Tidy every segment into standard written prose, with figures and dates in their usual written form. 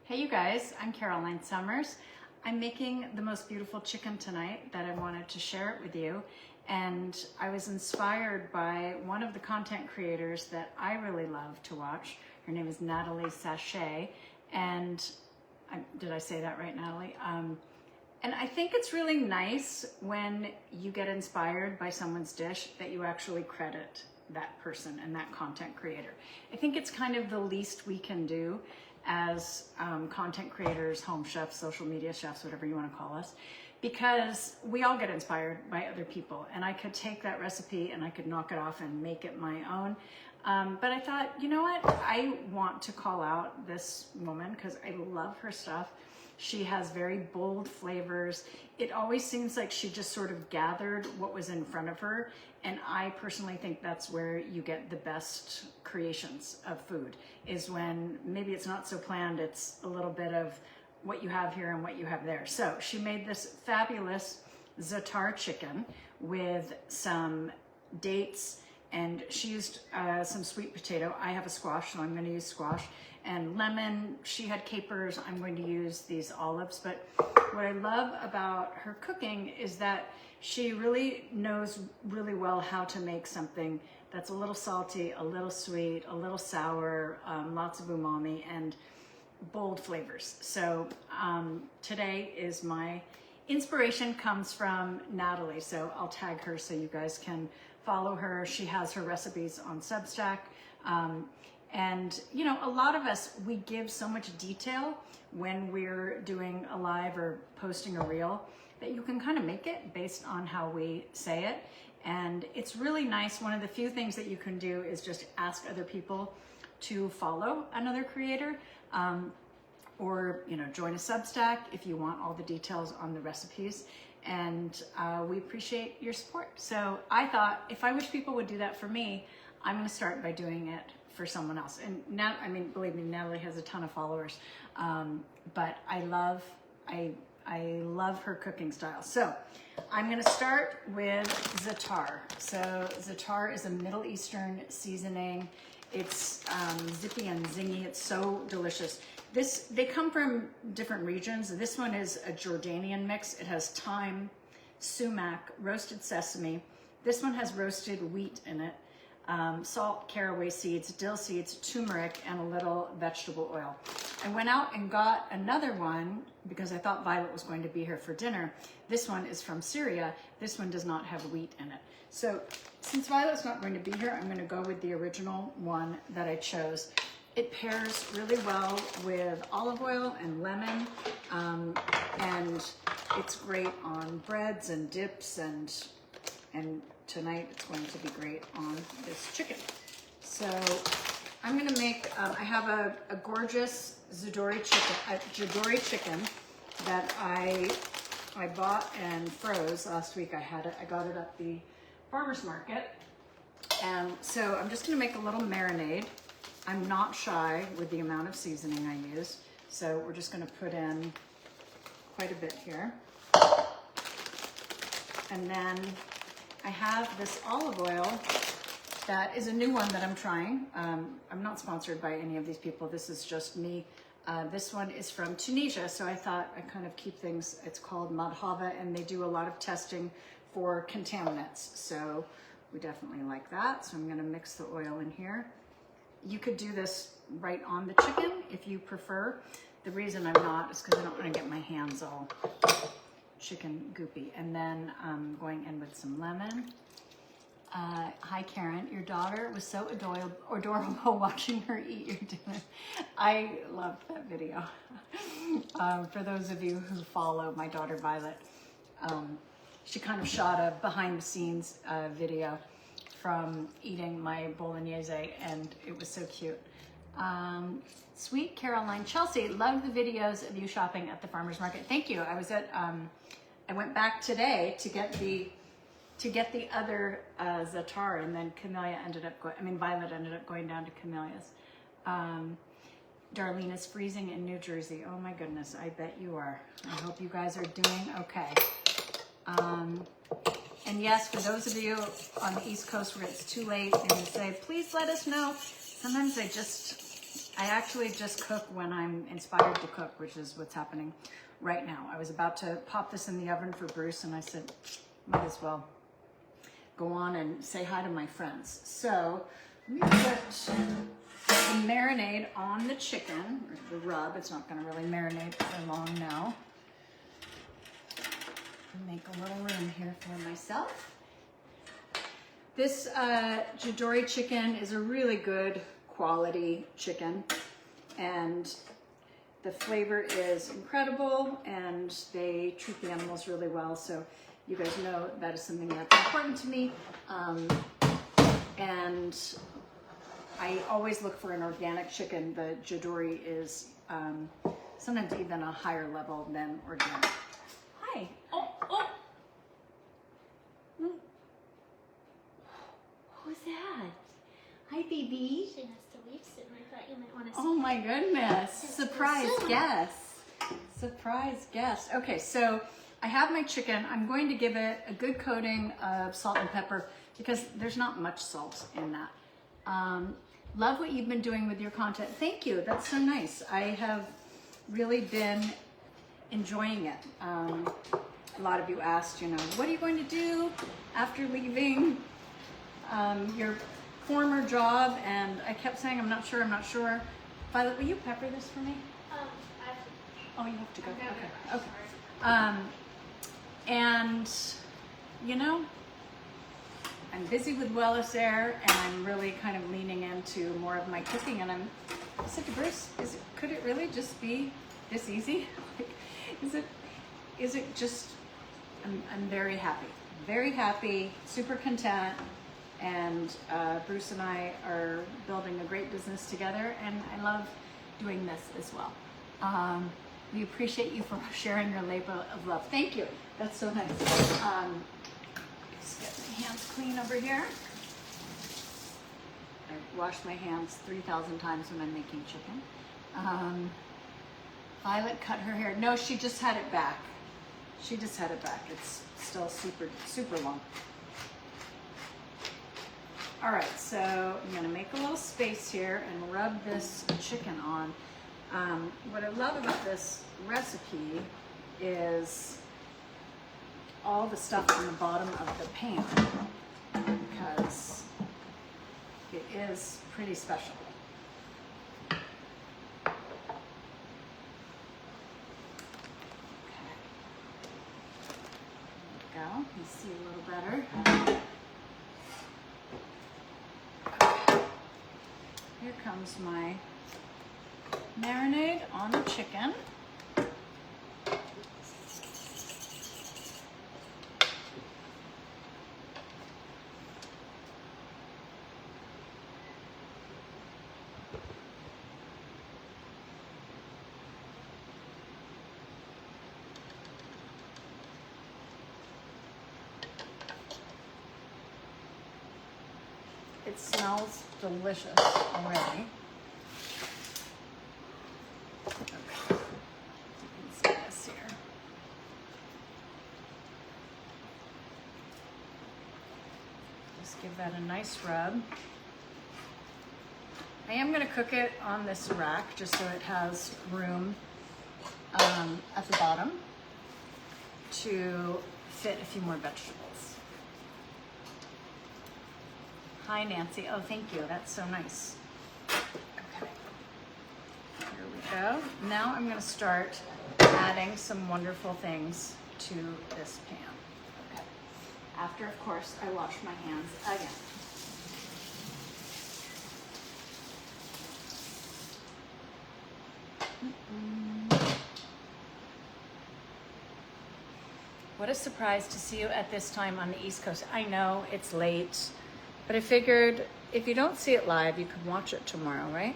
Hey you guys, I'm Caroline Summers. I'm making the most beautiful chicken tonight that I wanted to share it with you. And I was inspired by one of the content creators that I really love to watch. Her name is Natalie Chassay. And did I say that right, Natalie? And I think it's really nice when you get inspired by someone's dish that you actually credit that person and that content creator. I think it's kind of the least we can do as content creators, home chefs, social media chefs, whatever you want to call us, because we all get inspired by other people. And I could take that recipe and I could knock it off and make it my own. But I thought, you know what? I want to call out this woman because I love her stuff. She has very bold flavors. It always seems like she just sort of gathered what was in front of her. And I personally think that's where you get the best creations of food, is when maybe it's not so planned, it's a little bit of what you have here and what you have there. So she made this fabulous Zaatar chicken with some dates, and she used some sweet potato. I have a squash, so I'm going to use squash. And lemon, she had capers, I'm going to use these olives. But what I love about her cooking is that she really knows really well how to make something that's a little salty, a little sweet, a little sour, lots of umami and bold flavors. So today is my inspiration comes from Natalie. So I'll tag her so you guys can follow her. She has her recipes on Substack. And you know, a lot of us, we give so much detail when we're doing a live or posting a reel that you can kind of make it based on how we say it. And it's really nice. One of the few things that you can do is just ask other people to follow another creator, or you know, join a Substack if you want all the details on the recipes. And we appreciate your support. So I thought if I wish people would do that for me, I'm going to start by doing it for someone else. And now, I mean, believe me, Natalie has a ton of followers, but I love her cooking style. So I'm going to start with Zaatar. So Zaatar is a Middle Eastern seasoning. It's zippy and zingy. It's so delicious. They come from different regions. This one is a Jordanian mix. It has thyme, sumac, roasted sesame. This one has roasted wheat in it. Salt, caraway seeds, dill seeds, turmeric, and a little vegetable oil. I went out and got another one because I thought Violet was going to be here for dinner. This one is from Syria. This one does not have wheat in it. So since Violet's not going to be here, I'm going to go with the original one that I chose. It pairs really well with olive oil and lemon, and it's great on breads and dips, and tonight it's going to be great on this chicken. So I'm going to make, I have a gorgeous Zaatar chicken that I bought and froze last week. I got it at the farmer's market. And so I'm just going to make a little marinade. I'm not shy with the amount of seasoning I use. So we're just going to put in quite a bit here. And then I have this olive oil that is a new one that I'm trying. I'm not sponsored by any of these people. This is just me. This one is from Tunisia, so I thought I'd kind of keep things, it's called Madhava, and they do a lot of testing for contaminants. So we definitely like that. So I'm gonna mix the oil in here. You could do this right on the chicken if you prefer. The reason I'm not is because I don't want to get my hands all chicken goopy. And then I'm going in with some lemon. Hi Karen, your daughter was so adorable watching her eat your dinner. I loved that video. For those of you who follow my daughter Violet, she kind of shot a behind the scenes video from eating my bolognese, and it was so cute. Sweet Caroline Chelsea, love the videos of you shopping at the farmer's market. Thank you. I was at, I went back today to get the other Zaatar, and then Violet ended up going down to Camelia's. Darlene is freezing in New Jersey. Oh my goodness, I bet you are. I hope you guys are doing okay. And yes, for those of you on the East Coast where it's too late and you say, please let us know. Sometimes I just I actually just cook when I'm inspired to cook, which is what's happening right now. I was about to pop this in the oven for Bruce, and I said, might as well go on and say hi to my friends. So let me put the marinade on the chicken, or the rub. It's not going to really marinate for long now. Make a little room here for myself. This Jadori chicken is a really good quality chicken, and the flavor is incredible, and they treat the animals really well. So you guys know that is something that's important to me. And I always look for an organic chicken. The Jadori is sometimes even a higher level than organic. Hi. Oh. Who's that? Hi, baby. She has to leave soon. I thought you might want to see. Oh my goodness. Surprise guest. Surprise guest. Okay, so I have my chicken. I'm going to give it a good coating of salt and pepper because there's not much salt in that. Love what you've been doing with your content. Thank you. That's so nice. I have really been enjoying it. A lot of you asked, you know, what are you going to do after leaving your former job? And I kept saying, I'm not sure. Violet, will you pepper this for me? Oh, you have to go. Okay. And you know, I'm busy with Wellness Air, and I'm really kind of leaning into more of my cooking. And I said to Bruce, could it really just be this easy? Like, is it just? I'm very happy, super content. And Bruce and I are building a great business together, and I love doing this as well. We appreciate you for sharing your labor of love. Thank you. That's so nice. Just get my hands clean over here. I wash my hands 3,000 times when I'm making chicken. Violet cut her hair. No, she just had it back. It's still super, super long. All right, so I'm gonna make a little space here and rub this chicken on. What I love about this recipe is all the stuff on the bottom of the pan, because it is pretty special. Okay. There we go. You see a little better. Here comes my marinade on the chicken. It smells delicious already. Okay, you can see this here. Just give that a nice rub. I am going to cook it on this rack just so it has room at the bottom to fit a few more vegetables. Hi, Nancy. Oh, thank you. That's so nice. Okay. Here we go. Now I'm going to start adding some wonderful things to this pan. Okay. After, of course, I wash my hands again. What a surprise to see you at this time on the East Coast. I know it's late. But I figured if you don't see it live, you can watch it tomorrow, right?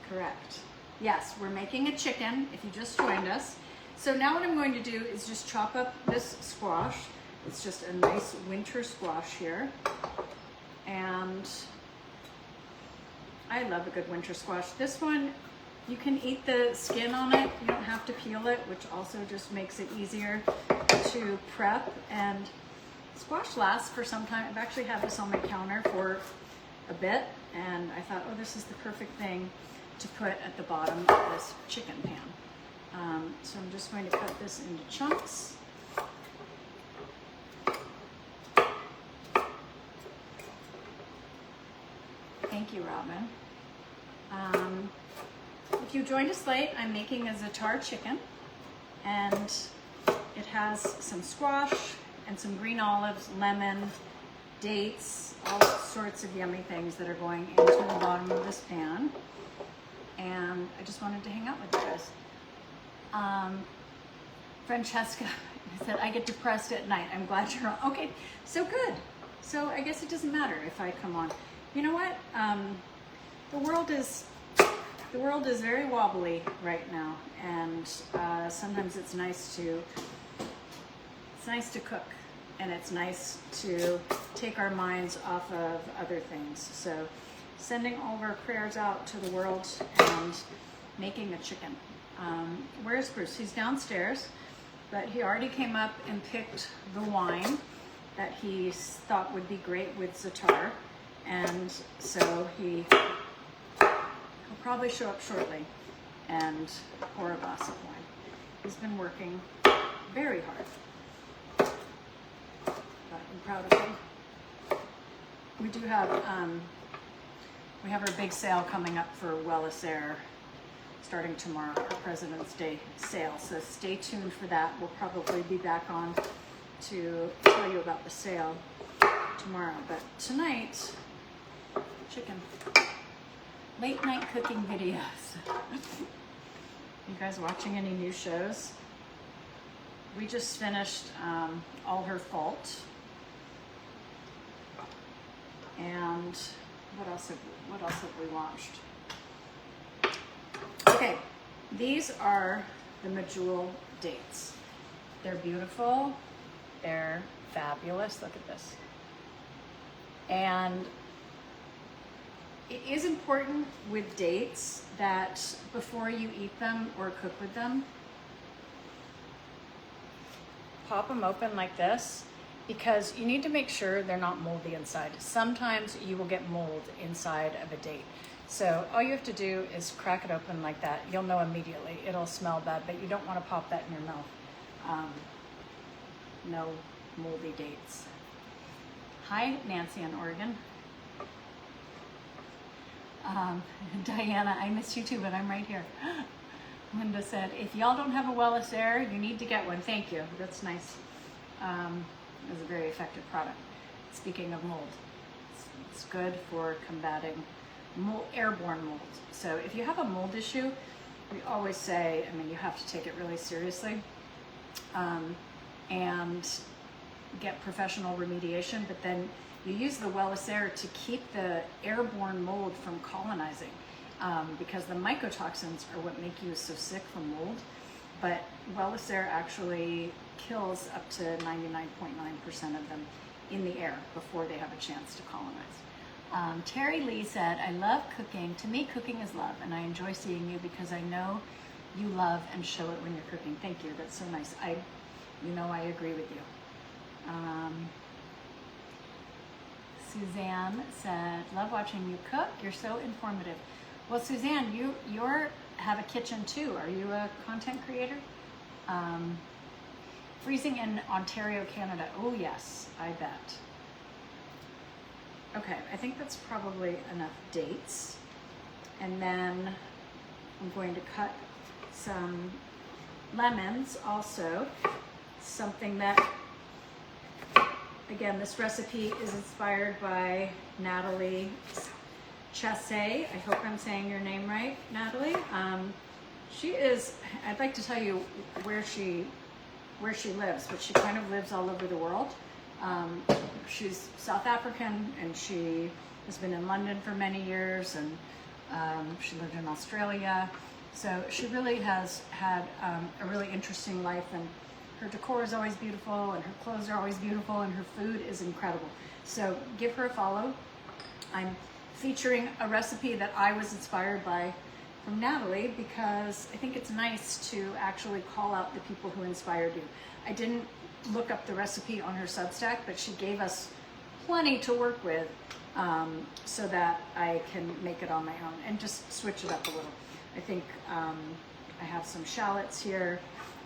Correct. Yes, we're making a chicken if you just joined us. So now what I'm going to do is just chop up this squash. It's just a nice winter squash here. And I love a good winter squash. This one, you can eat the skin on it. You don't have to peel it, which also just makes it easier to prep. And Squash lasts for some time. I've actually had this on my counter for a bit, and I thought, oh, this is the perfect thing to put at the bottom of this chicken pan. So I'm just going to cut this into chunks. Thank you, Robin. If you joined us late, I'm making a Zaatar chicken, and it has some squash and some green olives, lemon, dates, all sorts of yummy things that are going into the bottom of this pan. And I just wanted to hang out with you guys. Francesca said, I get depressed at night. I'm glad you're on. Okay, so good. So I guess it doesn't matter if I come on. You know what? The world is very wobbly right now, and sometimes it's nice to cook, and it's nice to take our minds off of other things. So sending all of our prayers out to the world and making a chicken. Where's Bruce? He's downstairs, but he already came up and picked the wine that he thought would be great with Zaatar, and so he'll probably show up shortly and pour a glass of wine. He's been working very hard, but I'm proud of him. We do have our big sale coming up for Wellisaire starting tomorrow, our President's Day sale. So stay tuned for that. We'll probably be back on to tell you about the sale tomorrow. But tonight, chicken. Late night cooking videos. You guys watching any new shows? We just finished All Her Fault. And what else have we watched? Okay, these are the Mejool dates. They're beautiful. They're fabulous. Look at this. And it is important with dates that before you eat them or cook with them, pop them open like this, because you need to make sure they're not moldy inside. Sometimes you will get mold inside of a date. So all you have to do is crack it open like that. You'll know immediately. It'll smell bad, but you don't want to pop that in your mouth. No moldy dates. Hi, Nancy in Oregon. Diana, I miss you too, but I'm right here. Linda said, if y'all don't have a Wellisaire, you need to get one. Thank you. That's nice. It's a very effective product. Speaking of mold, it's good for combating airborne mold. So if you have a mold issue, we always say, I mean, you have to take it really seriously and get professional remediation, but then you use the Wellisaire to keep the airborne mold from colonizing, because the mycotoxins are what make you so sick from mold. But Wellisaire actually kills up to 99.9% of them in the air before they have a chance to colonize. Terry Lee said, I love cooking. To me, cooking is love, and I enjoy seeing you because I know you love and show it when you're cooking. Thank you. That's so nice. I agree with you. Suzanne said, love watching you cook. You're so informative. Well, Suzanne, you have a kitchen too. Are you a content creator? Freezing in Ontario, Canada. Oh yes, I bet. Okay, I think that's probably enough dates. And then I'm going to cut some lemons also. Something that, again, this recipe is inspired by Natalie Chassay. I hope I'm saying your name right, Natalie. She is, I'd like to tell you where she lives, but she kind of lives all over the world. She's South African, and she has been in London for many years, and she lived in Australia. So she really has had a really interesting life, and her decor is always beautiful, and her clothes are always beautiful, and her food is incredible. So give her a follow. I'm featuring a recipe that I was inspired by from Natalie, because I think it's nice to actually call out the people who inspired you. I didn't look up the recipe on her Substack, but she gave us plenty to work with so that I can make it on my own and just switch it up a little. I think I have some shallots here,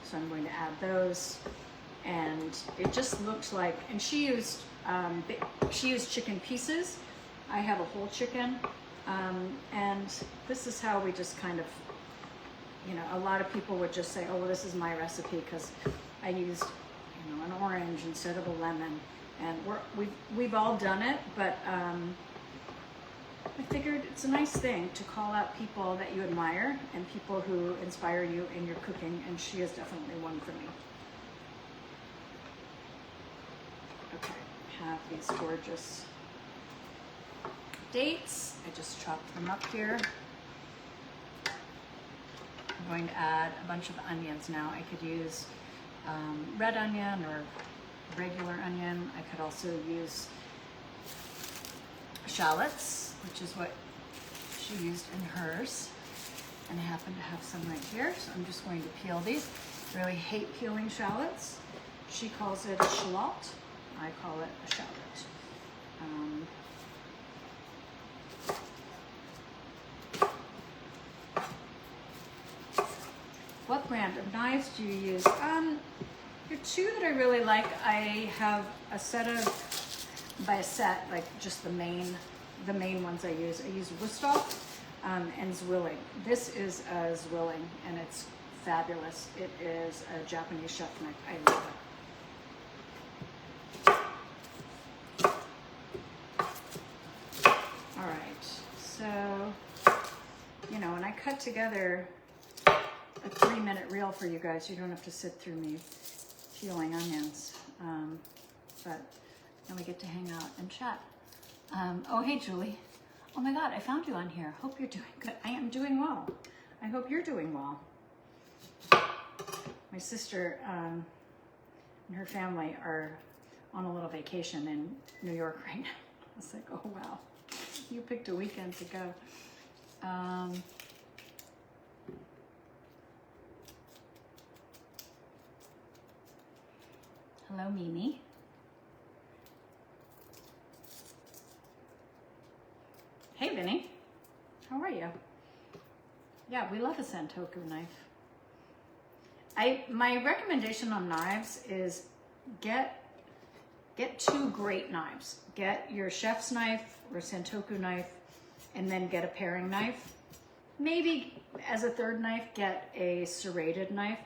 so I'm going to add those. And it just looked like, and she used chicken pieces. I have a whole chicken. And this is how we just kind of, you know, a lot of people would just say, oh, well, this is my recipe because I used, you know, an orange instead of a lemon. And we've all done it, but I figured it's a nice thing to call out people that you admire and people who inspire you in your cooking, and she is definitely one for me. Okay, I have these gorgeous dates. I just chopped them up here. I'm going to add a bunch of onions now. I could use red onion or regular onion. I could also use shallots, which is what she used in hers. And I happen to have some right here, so I'm just going to peel these. I really hate peeling shallots. She calls it a shallot. I call it a shallot. What brand of knives do you use? There are two that I really like. I have a set of, by a set, like just the main ones I use. I use Wusthof and Zwilling. This is a Zwilling, and it's fabulous. It is a Japanese chef knife. I love it. All right, so, you know, when I cut together a 3-minute reel for you guys, you don't have to sit through me peeling onions, but then we get to hang out and chat. Oh, hey, Julie. Oh my God, I found you on here. Hope you're doing good. I am doing well. I hope you're doing well. My sister and her family are on a little vacation in New York right now. I was like, oh wow, you picked a weekend to go. Hello, Mimi. Hey, Vinny. How are you? Yeah, we love a Santoku knife. My recommendation on knives is get 2 great knives. Get your chef's knife or Santoku knife, and then get a paring knife. Maybe as a third knife, get a serrated knife.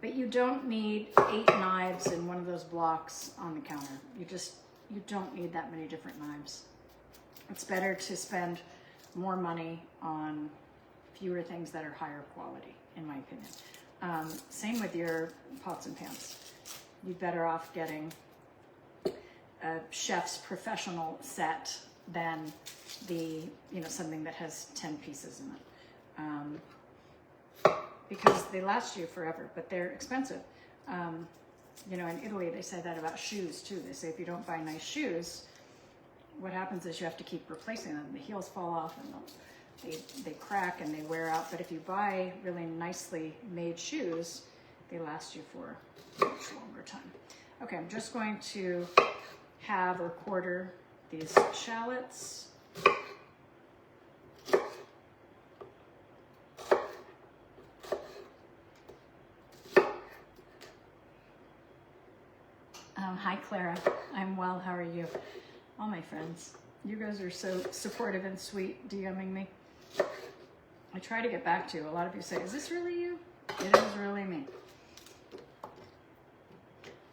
But you don't need 8 knives in one of those blocks on the counter. You don't need that many different knives. It's better to spend more money on fewer things that are higher quality, in my opinion. Same with your pots and pans. You're better off getting a chef's professional set than something that has 10 pieces in it. Because they last you forever, but they're expensive. In Italy, they say that about shoes too. They say if you don't buy nice shoes, what happens is you have to keep replacing them. The heels fall off and they crack and they wear out. But if you buy really nicely made shoes, they last you for a much longer time. Okay, I'm just going to halve or quarter these shallots. Hi, Clara. I'm well. How are you? All my friends. You guys are so supportive and sweet, DMing me. I try to get back to you. A lot of you say, is this really you? It is really me.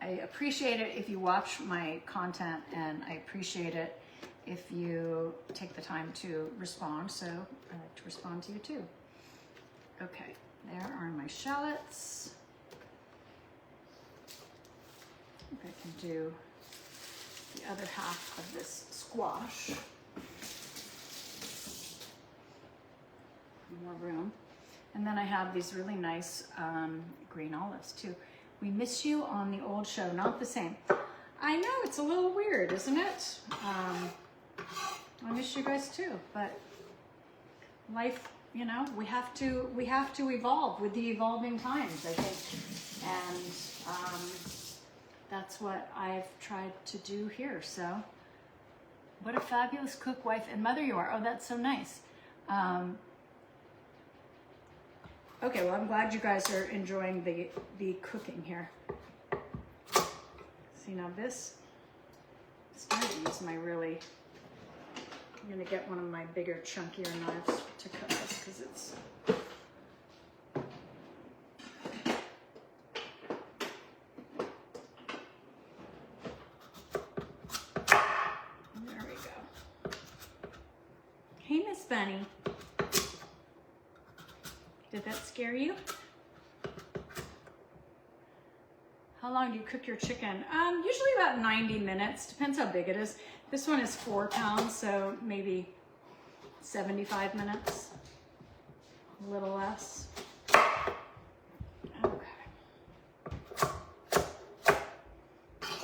I appreciate it if you watch my content, and I appreciate it if you take the time to respond. So I like to respond to you too. Okay, there are my shallots. I think I can do the other half of this squash. More room. And then I have these really nice green olives too. We miss you on the old show, not the same. I know, it's a little weird, isn't it? I miss you guys too, but life, we have to evolve with the evolving times, I think. And that's what I've tried to do here. So what a fabulous cook, wife, and mother you are. Oh, that's so nice. Okay, well, I'm glad you guys are enjoying the cooking here. See, now this, I'm going to use my really, I'm going to get one of my bigger, chunkier knives to cut this because it's, there we go. Hey, Miss Bunny. Did that scare you? How long do you cook your chicken? Usually about 90 minutes, depends how big it is. This one is 4 pounds, so maybe 75 minutes, a little less. Okay.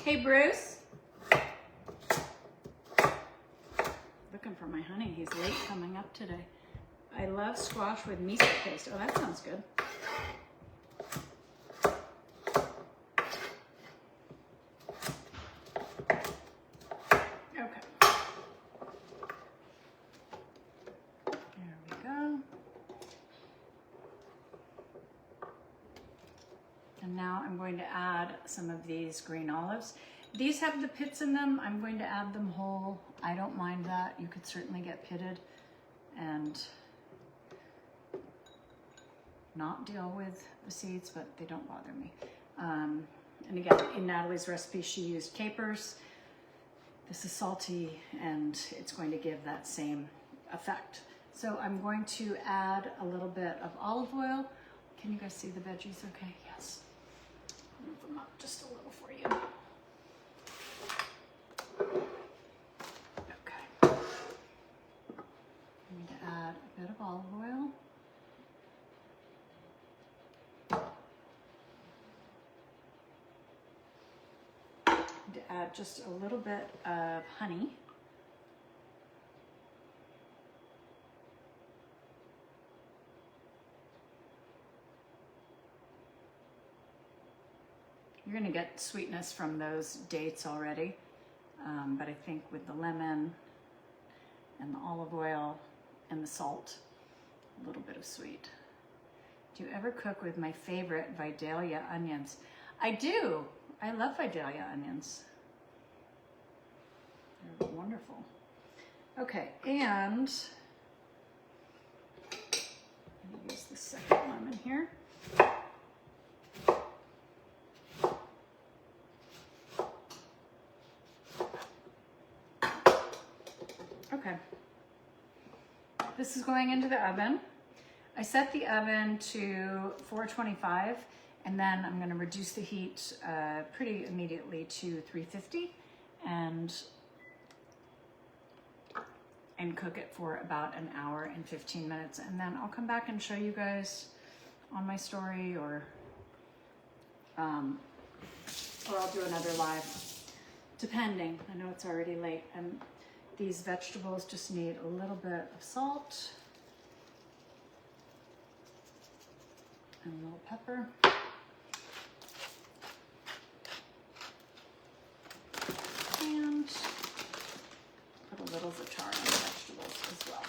Hey, Bruce. Looking for my honey, he's late coming up today. I love squash with miso paste. Oh, that sounds good. Okay. There we go. And now I'm going to add some of these green olives. These have the pits in them. I'm going to add them whole. I don't mind that. You could certainly get pitted and not deal with the seeds, but they don't bother me. And again, in Natalie's recipe, she used capers. This is salty, and it's going to give that same effect. So I'm going to add a little bit of olive oil. Can you guys see the veggies okay? Yes. Move them up just a little for you. Okay. I'm going to add a bit of olive oil. To add just a little bit of honey. You're going to get sweetness from those dates already, but I think with the lemon and the olive oil and the salt, a little bit of sweet. Do you ever cook with my favorite Vidalia onions? I do. I love Vidalia onions. They're wonderful. Okay, and I'm going to use the second lemon here. Okay. This is going into the oven. I set the oven to 425. And then I'm going to reduce the heat pretty immediately to 350 and cook it for about an hour and 15 minutes. And then I'll come back and show you guys on my story, or I'll do another live, depending. I know it's already late, and these vegetables just need a little bit of salt and a little pepper. And put a little zaatar on the vegetables as well.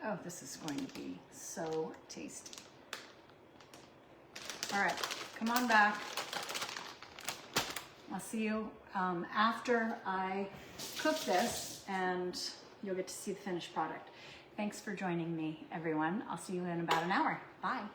Oh, this is going to be so tasty. All right, come on back. I'll see you after I cook this, and you'll get to see the finished product. Thanks for joining me, everyone. I'll see you in about an hour. Bye.